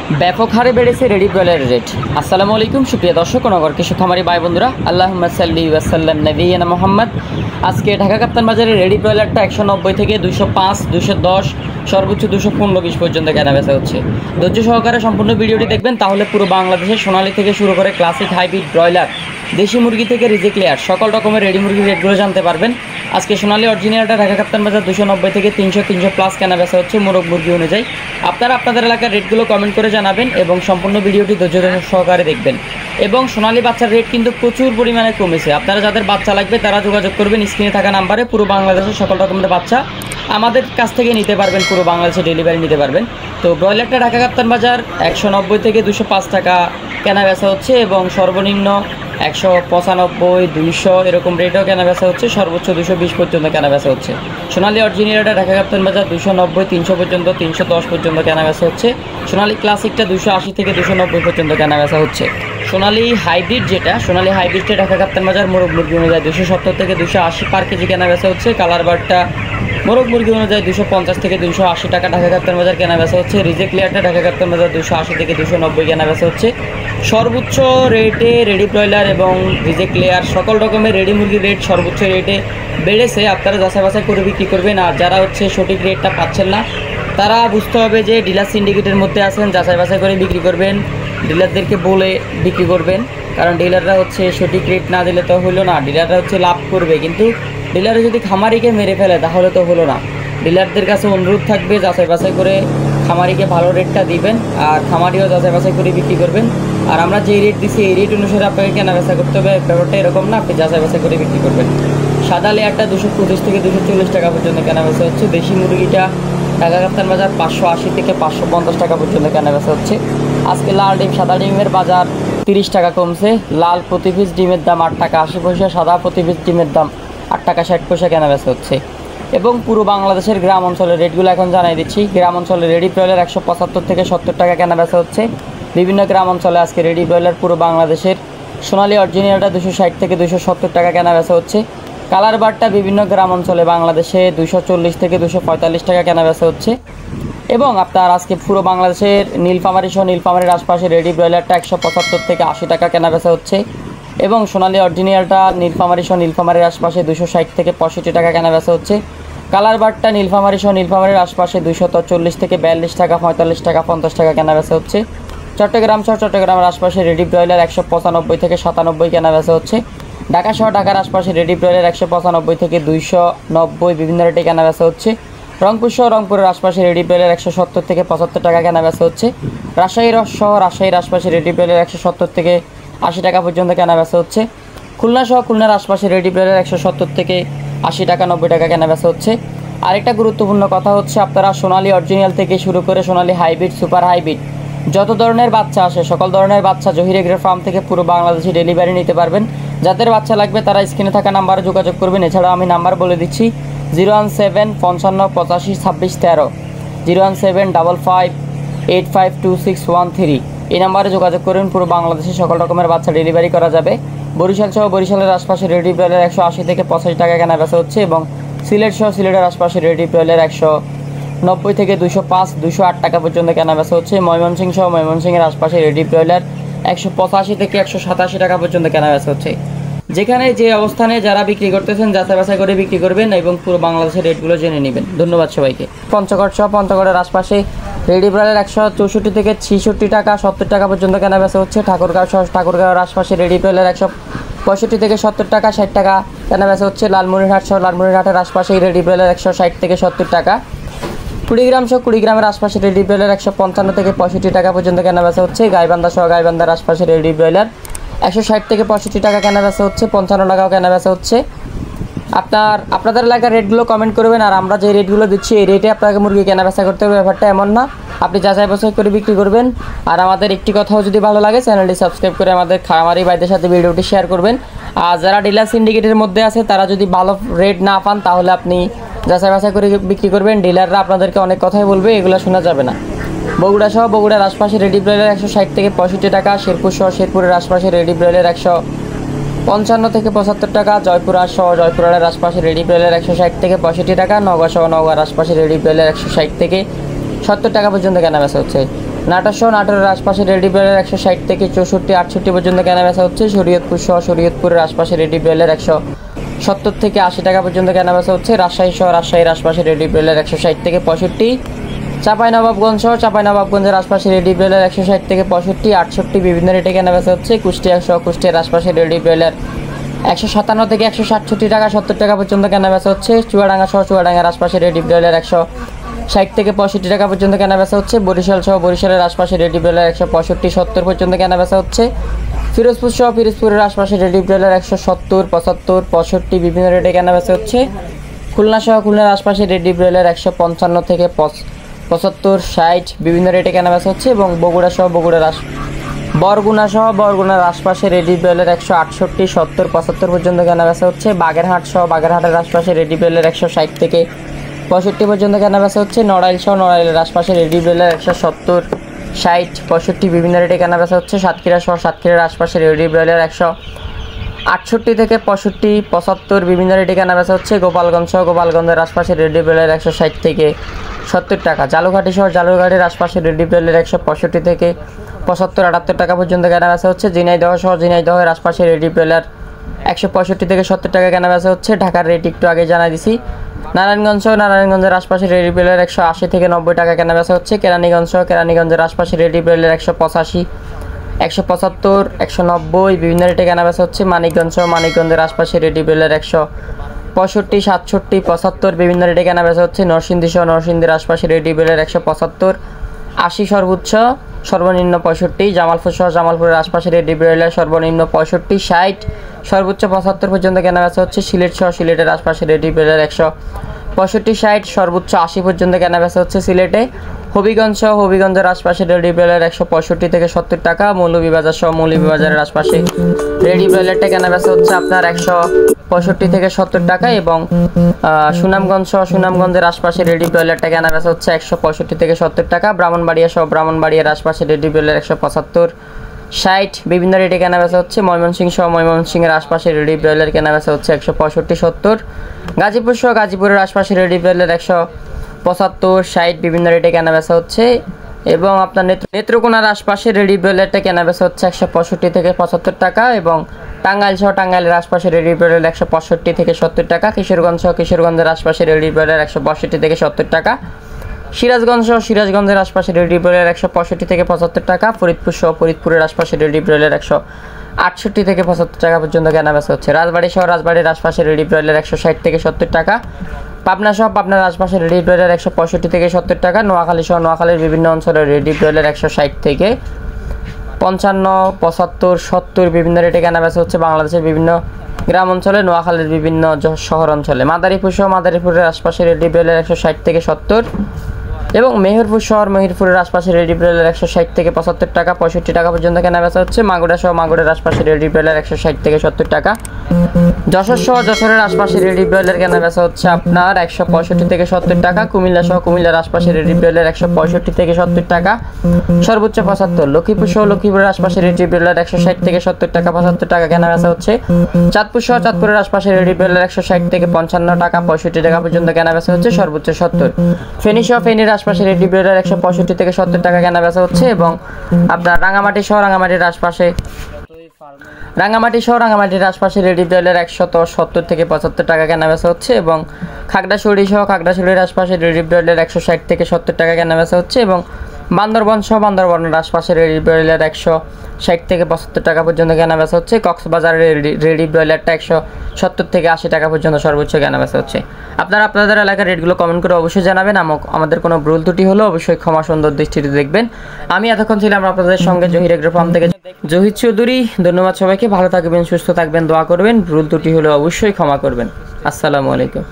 ব্যাপক হারে বেড়েছে রেডি ব্রয়লারের রেট। আসসালামু আলাইকুম সুপ্রিয় দর্শক ও নগর কৃষক খামারি ভাই বন্ধুরা, আল্লাহুম্মা সাল্লি ওয়া সাল্লাম নবিয়িনা মুহাম্মদ। আজকে ঢাকা কাপ্তান বাজারে রেডি ব্রয়লারটা 190 থেকে 205, 210, সর্বোচ্চ 215-20 পর্যন্ত কেনাবেচা হচ্ছে। ধৈর্য সহকারে সম্পূর্ণ ভিডিওটি দেখবেন, তাহলে পুরো বাংলাদেশের সোনালী থেকে শুরু করে ক্লাসিক, হাইব্রিড, ব্রয়লার, দেশি মুরগি থেকে রিজেক্ট লেয়ার সকল রকমের রেডি মুরগির রেটগুলো জানতে পারবেন। আজকে সোনালী অরিজিনালটা ঢাকা কাপ্তান বাজার 290 থেকে 300, 300 প্লাস কেনাবেচা হচ্ছে মোরগ মুরগি অনুযায়ী। আপনারা আপনাদের এলাকার রেটগুলো কমেন্ট করে জানাবেন এবং সম্পূর্ণ ভিডিওটি ধৈর্য সহকারে দেখবেন। এবং সোনালী বাচ্চার রেট কিন্তু প্রচুর পরিমাণে কমেছে। আপনারা যাদের বাচ্চা লাগবে তারা যোগাযোগ করবেন স্ক্রিনে থাকা নাম্বারে। পুরো বাংলাদেশের সকল রকমের বাচ্চা আমাদের কাছ থেকে নিতে পারবেন, পুরো বাংলাদেশে ডেলিভারি নিতে পারবেন। তো ব্রয়লারটা ঢাকা কাপ্তান বাজার 190 থেকে 205 টাকা কেনাবেচা হচ্ছে এবং সর্বনিম্ন 195, 200 এরকম রেটও কেনাবেচা হচ্ছে, সর্বোচ্চ 220 পর্যন্ত কেনাবেচা হচ্ছে। সোনালী অরিজিনালটা ঢাকা কাপ্তান বাজার 290, 300 পর্যন্ত, 310 পর্যন্ত কেনাবেচা হচ্ছে। সোনালী ক্লাসিকটা 280 থেকে 290 পর্যন্ত কেনাবেচা হচ্ছে। সোনালী হাইব্রিড সোনালী হাইব্রিডটা ঢাকা কাপ্তান বাজার মোরগ মুরগি অনুযায়ী 270 থেকে 280 পার কেজি কেনাবেচা হচ্ছে। কালার বারটা মোরগ মুরগি অনুযায়ী 250 থেকে 280 টাকা ঢাকা কাপ্তান বাজার কেনাবেচা হচ্ছে। রিজেক্ট লেয়ারটা ঢাকা কাপ্তান বাজার 280 থেকে 290 কেনাবেচা হচ্ছে। সর্বোচ্চ রেটে রেডি ব্রয়লার এবং রিজেক্ট লেয়ার সকল রকমের রেডি মুরগির রেট সর্বোচ্চ রেটে বেড়েছে। আপনারা যাচাই বাছাই করে বিক্রি করবেন। আর যারা সঠিক রেটটা পাচ্ছেন না, তারা বুঝতে হবে যে ডিলার সিন্ডিকেটের মধ্যে আছেন, যাচাই বাছাই করে বিক্রি করবেন, ডিলারদেরকে বলে বিক্রি করবেন। কারণ ডিলাররা সঠিক রেট না দিলে তো হলো না। ডিলাররা লাভ করবে, কিন্তু ডিলারে যদি খামারিকে মেরে ফেলে তাহলে তো হলো না। ডিলারদের কাছে অনুরোধ থাকবে যাচাই বাছাই করে খামারিকে ভালো রেটটা দিবেন, আর খামারিও যাচাই বাছাই করে বিক্রি করবেন। আর আমরা যে রেট দিচ্ছি এই রেট অনুসারে আপনাকে কেনাবেচা করতে হবে। ব্যাপারটা এরকম না, আপনি যাচাই বাছাই করে বিক্রি করবেন। সাদা লেয়ারটা 225 থেকে 240 টাকা পর্যন্ত কেনাবেচা হচ্ছে। দেশি মুরগিটা ঢাকা কাপ্তান বাজার 580 থেকে 550 টাকা পর্যন্ত কেনাবেচা হচ্ছে। আজকে লাল ডিম, সাদা ডিমের বাজার 30 টাকা কমছে। লাল প্রতি পিস ডিমের দাম 8 টাকা 80 পয়সা, সাদা প্রতি পিস ডিমের দাম 8 টাকা 60 পয়সা কেনাবেচা হচ্ছে। এবং পুরো বাংলাদেশের গ্রাম অঞ্চলের রেটগুলো এখন জানাই দিচ্ছি। গ্রাম অঞ্চলে রেডি ব্রয়লার 175 থেকে 70 টাকা কেনাবেচা হচ্ছে। বিভিন্ন গ্রাম অঞ্চলে আজকে রেডি ব্রয়লার পুরো বাংলাদেশের সোনালী অরিজিনালটা 260 থেকে 270 টাকা কেনাবেচা হচ্ছে। কালার বারটা বিভিন্ন গ্রাম অঞ্চলে বাংলাদেশে 240 থেকে 245 টাকা কেনাবেচা হচ্ছে। এবং আপনার আজকে পুরো বাংলাদেশের নীলফামারী সহ নীলফামারীর আশপাশে রেডি ব্রয়লারটা 175 থেকে 80 টাকা কেনাবেচা হচ্ছে। এবং সোনালী অরিজিনালটা নীলফামারী সহ নীলফামারীর আশপাশে 260 থেকে 65 টাকা কেনাবেচা হচ্ছে। কালার বারটা নীলফামারী সহ নীলফামারীর আশপাশে 240 থেকে 42 টাকা, 45 টাকা, 50 টাকা কেনাবেচা হচ্ছে। চট্টগ্রাম সহ চট্টগ্রামের আশপাশে রেডি ব্রয়লার 195 থেকে 97 কেনাবেচা হচ্ছে। ঢাকা সহ ঢাকার আশপাশে রেডি ব্রয়লার 195 থেকে 290 বিভিন্ন রেটে কেনাবেচা হচ্ছে। রংপুর সহ রংপুরের আশপাশে রেডি ব্রয়লার 170 থেকে 75 টাকা কেনাবেচা হচ্ছে। রাজশাহীর সহ রাজশাহীর আশপাশে রেডি ব্রয়লার 170 থেকে 80 টাকা পর্যন্ত কেনাবেচা হচ্ছে। খুলনা সহ খুলনার আশপাশে রেডি ব্রয়লার 170 থেকে 80 টাকা 90 টাকা কেনাবেচা হচ্ছে। আরেকটা গুরুত্বপূর্ণ কথা হচ্ছে, আপনারা সোনালী অরিজিনাল থেকে শুরু করে সোনালী হাইব্রিড, সুপার হাইব্রিড যত ধরনের বাচ্চা আসে সকল ধরনের বাচ্চা জহির এগ্রো ফার্ম থেকে পুরো বাংলাদেশে ডেলিভারি নিতে পারবেন। যাদের বাচ্চা লাগবে তারা স্ক্রিনে থাকা নাম্বারে যোগাযোগ করবেন। এছাড়াও আমি নাম্বার বলে দিচ্ছি 017 55 85 26 13, 017 55 85 2613। এই নাম্বারে যোগাযোগ করুন। পুরো বাংলাদেশে সকল রকমের বাচ্চা ডেলিভারি করা যাবে। বরিশাল সহ বরিশালের আশপাশে রেডি ব্রয়লার 180 থেকে 85 টাকা কেনাবেচা হচ্ছে। এবং সিলেট সহ সিলেটের আশপাশে রেডি ব্রয়লার 190 থেকে 205, 208 টাকা পর্যন্ত কেনাবেচা হচ্ছে। ময়মনসিংহ সহ ময়মনসিংহের আশপাশে রেডি ব্রয়লার 185 থেকে 187 টাকা পর্যন্ত কেনাবেচা হচ্ছে। যেখানে যে অবস্থানে যারা বিক্রি করতেছেন যাচাই বাছাই করে বিক্রি করবেন এবং পুরো বাংলাদেশের রেটগুলো জেনে নেবেন। ধন্যবাদ সবাইকে। পঞ্চগড় সহ পঞ্চগড়ের আশপাশে রেডি ব্রয়লার 164 থেকে 66 টাকা 70 টাকা পর্যন্ত কেনাবেচা হচ্ছে। ঠাকুরগাঁও সহ ঠাকুরগাঁওয়ের আশপাশে রেডি ব্রয়লার 165 থেকে 70 টাকা 60 টাকা কেনাবেচা হচ্ছে। লালমনিরহাট সহ লালমনিরহাটের আশপাশে রেডি ব্রয়লার 160 থেকে 70 টাকা। কুড়িগ্রাম সহ কুড়িগ্রামের আশপাশে রেডি ব্রয়লার 155 থেকে 65 টাকা পর্যন্ত কেনাবেচা হচ্ছে। গাইবান্ধা সহ গাইবান্ধার আশপাশে রেডি ব্রয়লার 160 থেকে 65 টাকা কেনাবেচা হচ্ছে, 55 টাকাও কেনাবেচা হচ্ছে। আপনাদের এলাকার রেটগুলো কমেন্ট করবেন। আর আমরা যে রেটগুলো দিচ্ছি এই রেটে আপনাকে মুরগি কেনাবেচা করতে হবে, ব্যাপারটা এমন না। আপনি যাচাই বাছাই করে বিক্রি করবেন। আর আমাদের একটি কথাও যদি ভালো লাগে চ্যানেলটি সাবস্ক্রাইব করে আমাদের খামারি ভাইদের সাথে ভিডিওটি শেয়ার করবেন। আর যারা ডিলার সিন্ডিকেটের মধ্যে আছে তারা যদি ভালো রেট না পান তাহলে আপনি যাচাই বাছাই করে বিক্রি করবেন। ডিলাররা আপনাদেরকে অনেক কথাই বলবে, এগুলো শোনা যাবে না। বগুড়া সহ বগুড়ার আশপাশে রেডি ব্রয়লার 160 থেকে 65 টাকা। শেরপুর সহ শেরপুরের আশপাশে রেডি ব্রয়লার 155 থেকে 75 টাকা। জয়পুর সহ জয়পুরের আশপাশে রেডি ব্রয়লার 160 থেকে 65 টাকা। নওগাঁ সহ নওগাঁর আশপাশে রেডি ব্রয়লার 160 থেকে 70 টাকা পর্যন্ত কেনাবেচা হচ্ছে। নাটোর সহ নাটোরের আশপাশে রেডি ব্রয়লার 160 থেকে 64, 68 পর্যন্ত কেনাবেচা হচ্ছে। শরীয়তপুর সহ শরীয়তপুরের আশপাশে রেডি ব্রয়লার 170 থেকে 80 টাকা পর্যন্ত কেনাবেচা হচ্ছে। রাজশাহী সহ রাজশাহীর আশপাশে রেডি ব্রয়লার 160 থেকে 65। চাঁপাইনবাবগঞ্জ সহ চাঁপাইনবাবগঞ্জের আশপাশে রেডি ব্রয়লার 160 থেকে 65, 68 বিভিন্ন রেটে কেনাবেচা হচ্ছে। কুষ্টিয়া সহ কুষ্টিয়ার আশপাশে রেডি ব্রয়লার 157 থেকে 167 টাকা 70 টাকা পর্যন্ত কেনাবেচা হচ্ছে। চুয়াডাঙ্গা সহ চুয়াডাঙ্গার আশপাশে রেডি ব্রয়লার 160 থেকে 65 টাকা পর্যন্ত কেনাবেচা হচ্ছে। বরিশাল সহ বরিশালের আশপাশে রেডি ব্রয়লার 165, 70 পর্যন্ত কেনাবেচা হচ্ছে। ফিরোজপুর সহ ফিরোজপুরের আশপাশে রেডি ব্রয়লার 170, 75, 65 বিভিন্ন রেটে কেনাবেচা হচ্ছে। খুলনা সহ খুলনার আশপাশে রেডি ব্রয়লার 155 থেকে 75, 60 বিভিন্ন রেটে কেনাবেচা হচ্ছে। এবং বগুড়া সহ বরগুনা সহ বরগুনার আশপাশে রেডি ব্রয়লার 168, 70, 75 পর্যন্ত কেনাবেচা হচ্ছে। বাগেরহাট সহ বাগেরহাটের আশপাশে রেডি ব্রয়লার 160 থেকে 65 পর্যন্ত কেনাবেচা হচ্ছে। নড়াইল সহ নড়াইলের আশপাশে রেডি ব্রয়লার 170, 60, 65 বিভিন্ন রেটে কেনাবেচা হচ্ছে। সাতক্ষীরা সহ সাতক্ষীরার আশপাশে রেডি ব্রয়লার 168 থেকে 65, 75 বিভিন্ন রেটে কেনাবেচা হচ্ছে। গোপালগঞ্জ সহ গোপালগঞ্জের আশপাশে রেডি ব্রয়লার 160 থেকে 70 টাকা। জালুঘাটি সহ জালুঘাটির আশপাশে রেডি ব্রয়লার 165 থেকে 75, 78 টাকা পর্যন্ত কেনাবেচা হচ্ছে। ঝিনাইদহ সহ ঝিনাইদহের আশপাশে রেডি ব্রয়লার 165 থেকে 70 টাকা কেনাবেচা হচ্ছে। ঢাকার রেট একটু আগে জানাই দিছি। নারায়ণগঞ্জ সহ নারায়ণগঞ্জের আশপাশে রেডি ব্রয়লার 180 থেকে 90 টাকা কেনাবেচা হচ্ছে। কেরানীগঞ্জ সহ কেরানীগঞ্জের আশপাশে রেডি ব্রয়লার 185, 175, 190 বিভিন্ন রেটে কেনাবেচা হচ্ছে। মানিকগঞ্জ সহ মানিকগঞ্জের আশপাশে রেডি ব্রয়লার 165, 67, 75 বিভিন্ন রেটে কেনাবেচা হচ্ছে। নরসিংদী সহ নরসিংদীর আশপাশে রেডি ব্রয়লার 175, 80 সর্বোচ্চ, সর্বনিম্ন 65। জামালপুর সহ জামালপুরের আশপাশে রেডি ব্রয়লার সর্বনিম্ন 65, 60 সর্বোচ্চ 75 পর্যন্ত কেনাবেচা হচ্ছে। সিলেট সহ সিলেটের আশপাশে রেডি ব্রয়লার 165, 60 সর্বোচ্চ 80 পর্যন্ত কেনাবেচা হচ্ছে সিলেটে। হবিগঞ্জ সহ হবিগঞ্জের আশপাশে রেডি ব্রয়লার 165 থেকে 70 টাকা। মৌলভীবাজার সহ মৌলভীবাজারের আশপাশে রেডি ব্রয়লারটা কেনাবেচা হচ্ছে আপনার 165 থেকে 70 টাকা। এবং সুনামগঞ্জ সহ সুনামগঞ্জের আশপাশে রেডি ব্রয়লারটা কেনাবেচা হচ্ছে 165 থেকে 70 টাকা। ব্রাহ্মণবাড়িয়া সহ ব্রাহ্মণবাড়িয়ার আশপাশে রেডি ব্রয়লার 175, 60 বিভিন্ন রেটে কেনাবেচা হচ্ছে। ময়মনসিংহ সহ ময়মনসিংহের আশপাশে রেডি ব্রয়লার কেনাবেচা হচ্ছে 165, 70। গাজীপুর সহ গাজীপুরের আশপাশে রেডি ব্রয়লার 175, 60 বিভিন্ন রেটে কেনাবেচা হচ্ছে। এবং আপনার নেত্রকোনার আশপাশে রেডি ব্রয়লারটা কেনাবেচা হচ্ছে 165 থেকে 75 টাকা। এবং টাঙ্গাইল সহ টাঙ্গাইলের আশপাশে রেডি ব্রয়লার 165 থেকে 70 টাকা। কিশোরগঞ্জ সহ কিশোরগঞ্জের আশপাশে রেডি ব্রয়লার 165 থেকে 70 টাকা। সিরাজগঞ্জ সহ সিরাজগঞ্জের আশপাশে রেডি ব্রয়লার 165 থেকে 75 টাকা। ফরিদপুর সহ ফরিদপুরের আশপাশে রেডি ব্রয়লার 168 থেকে 75 টাকা পর্যন্ত কেনাবেচা হচ্ছে। রাজবাড়ী সহ রাজবাড়ির আশপাশে রেডি ব্রয়লার 160 থেকে 70 টাকা। পাবনা সহ পাবনার আশপাশে রেডি ব্রয়লার 165 থেকে 70 টাকা। নোয়াখালী সহ নোয়াখালীর বিভিন্ন অঞ্চলে রেডি ব্রয়লার 160 থেকে 55, 75, 70 বিভিন্ন রেটে কেনাবেচা হচ্ছে বাংলাদেশের বিভিন্ন গ্রাম অঞ্চলে, নোয়াখালীর বিভিন্ন শহর অঞ্চলে। মাদারীপুর সহ মাদারীপুরের আশপাশে রেডি ব্রয়লার 160 থেকে 70। এবং মেহেরপুর শহর মেহেরপুরের আশপাশে রেডি ব্রয়লার 160 থেকে 75 টাকা, 65 টাকা পর্যন্ত কেনাবেচা হচ্ছে। মাগুরা সহ মাগুরের আশপাশে রেডি ব্রয়লার 160 থেকে 70 টাকা। যশোর সহ যশোরের আশপাশে রেডি ব্রয়লার কেনাবেচা হচ্ছে আপনার 165 থেকে 70 টাকা। কুমিল্লা সহ কুমিল্লার আশপাশে রেডি ব্রয়লার 165 থেকে 70 টাকা সর্বোচ্চ 75। লক্ষ্মীপুর সহ লক্ষ্মীপুরের আশপাশে রেডি ব্রয়লার 160 থেকে 70 টাকা, 75 টাকা কেনাবেচা হচ্ছে। চাঁদপুর সহ চাঁদপুরের আশপাশে রেডি ব্রয়লার 160 থেকে 55 টাকা, 65 টাকা পর্যন্ত কেনাবেচা হচ্ছে সর্বোচ্চ 70। ফেনী সহ ফেনীর আশপাশে রেডি ব্রয়লার 165 থেকে 70 টাকা কেনাবেচা হচ্ছে। এবং আপনার রাঙামাটি সহ রাঙামাটির আশপাশে রেডি ব্রয়লার 170 থেকে 75 টাকা কেনাবেচা হচ্ছে। এবং খাগড়াছড়ি সহ খাগড়াছড়ির আশপাশে রেডি ব্রয়লার 160 থেকে 70 টাকা কেনাবেচা হচ্ছে। এবং বান্দরবন সহ বান্দরবনের আশপাশে রেডি ব্রয়লার 160 থেকে 75 টাকা পর্যন্ত কেনাবেচা হচ্ছে। কক্সবাজারের রেডি ব্রয়লারটা 170 থেকে 80 টাকা পর্যন্ত সর্বোচ্চ কেনাবেচা হচ্ছে। আপনারা আপনাদের এলাকার রেটগুলো কমেন্ট করে অবশ্যই জানাবেন। আমাদের কোনো ভুল ত্রুটি হলো অবশ্যই ক্ষমা সুন্দর দৃষ্টিতে দেখবেন। আমি এতক্ষণ ছিলাম আপনাদের সঙ্গে জহির এগ্রো ফার্ম থেকে জহির চৌধুরী। ধন্যবাদ সবাইকে, ভালো থাকবেন, সুস্থ থাকবেন, দোয়া করবেন। ভুল ত্রুটি হলে অবশ্যই ক্ষমা করবেন। আসসালামু আলাইকুম।